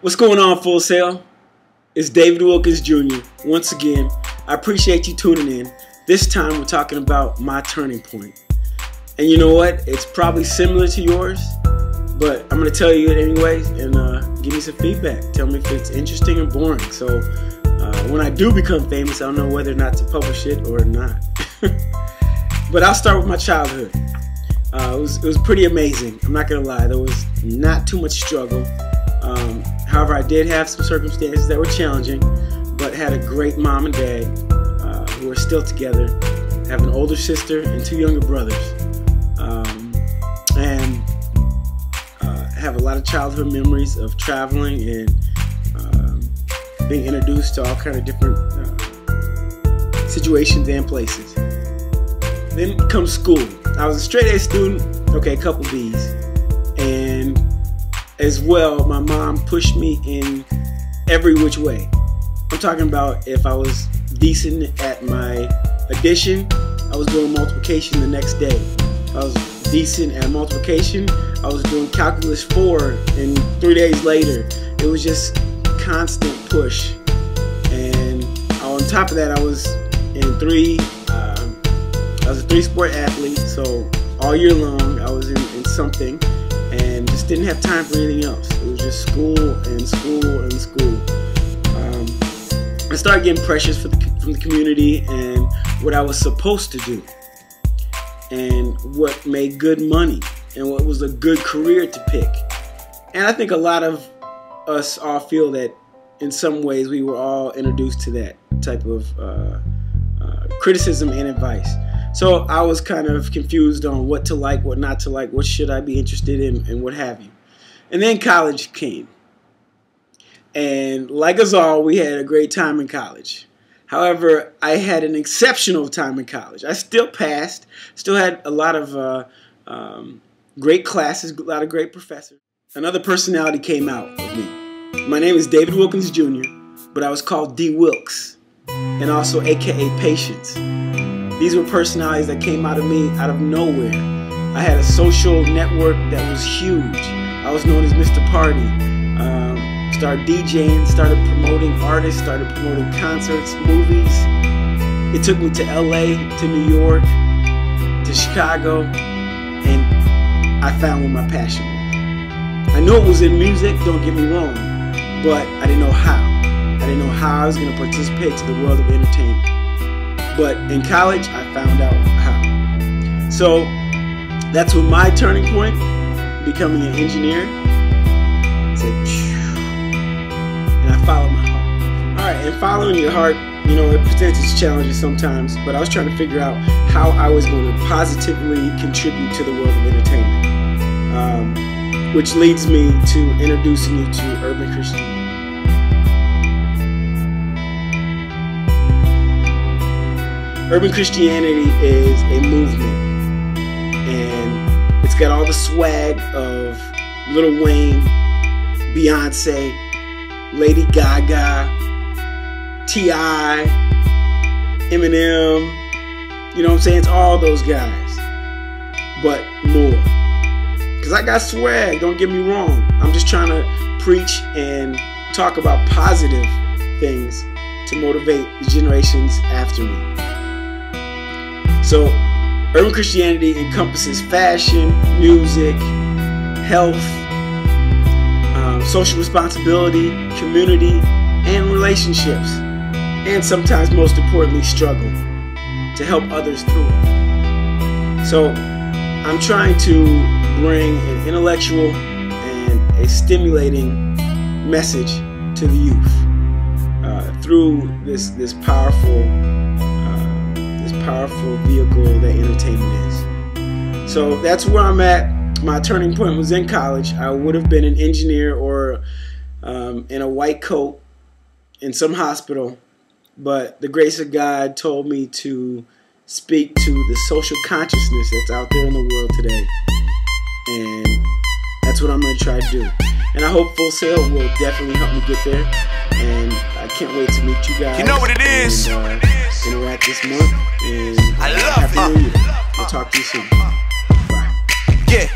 What's going on, Full Sail? It's David Wilkins Jr. Once again, I appreciate you tuning in. This time we're talking about my turning point. And you know what? It's probably similar to yours, but I'm going to tell you it anyways and give me some feedback. Tell me if it's interesting or boring. So when I do become famous, I don't know whether or not to publish it or not. But I'll start with my childhood. It was pretty amazing. I'm not going to lie. There was not too much struggle. However, I did have some circumstances that were challenging, but had a great mom and dad who are still together. I have an older sister and two younger brothers. And have a lot of childhood memories of traveling and being introduced to all kind of different situations and places. Then comes school. I was a straight A student, okay, a couple B's, and as well, my mom pushed me in every which way. I'm talking about if I was decent at my addition, I was doing multiplication the next day. If I was decent at multiplication, I was doing calculus 4, and 3 days later. It was just constant push. And on top of that, I was a 3-sport athlete, so all year long I was in something and just didn't have time for anything else. It was just school and school and school. I started getting pressures from the community and what I was supposed to do and what made good money and what was a good career to pick. And I think a lot of us all feel that in some ways we were all introduced to that type of criticism and advice. So I was kind of confused on what to like, what not to like, what should I be interested in, and what have you. And then college came. And like us all, we had a great time in college. However, I had an exceptional time in college. I still passed, still had a lot of great classes, a lot of great professors. Another personality came out with me. My name is David Wilkins Jr., but I was called D. Wilkes, and also AKA Patience. These were personalities that came out of me out of nowhere. I had a social network that was huge. I was known as Mr. Party. Started DJing, started promoting artists, started promoting concerts, movies. It took me to LA, to New York, to Chicago, and I found what my passion was. I knew it was in music, don't get me wrong, but I didn't know how. I didn't know how I was going to participate to the world of entertainment. But in college, I found out how. So that's when my turning point, becoming an engineer, said, and I followed my heart. All right, and following your heart, you know, it presents its challenges sometimes, but I was trying to figure out how I was going to positively contribute to the world of entertainment, which leads me to introducing you to Urban Christianity. Urban Christianity is a movement, and it's got all the swag of Lil Wayne, Beyonce, Lady Gaga, T.I., Eminem, you know what I'm saying? It's all those guys, but more. Because I got swag, don't get me wrong. I'm just trying to preach and talk about positive things to motivate the generations after me. So, Urban Christianity encompasses fashion, music, health, social responsibility, community, and relationships. And sometimes, most importantly, struggle to help others through it. So, I'm trying to bring an intellectual and a stimulating message to the youth through this powerful vehicle that entertainment is. So that's where I'm at. My turning point was in college. I would have been an engineer or in a white coat in some hospital, but the grace of God told me to speak to the social consciousness that's out there in the world today, and that's what I'm going to try to do. And I hope Full Sail will definitely help me get there, and I can't wait to meet you guys. You know what it is. And, interact this month, and I love Happy New Year. We'll talk to you soon. Bye. Yeah.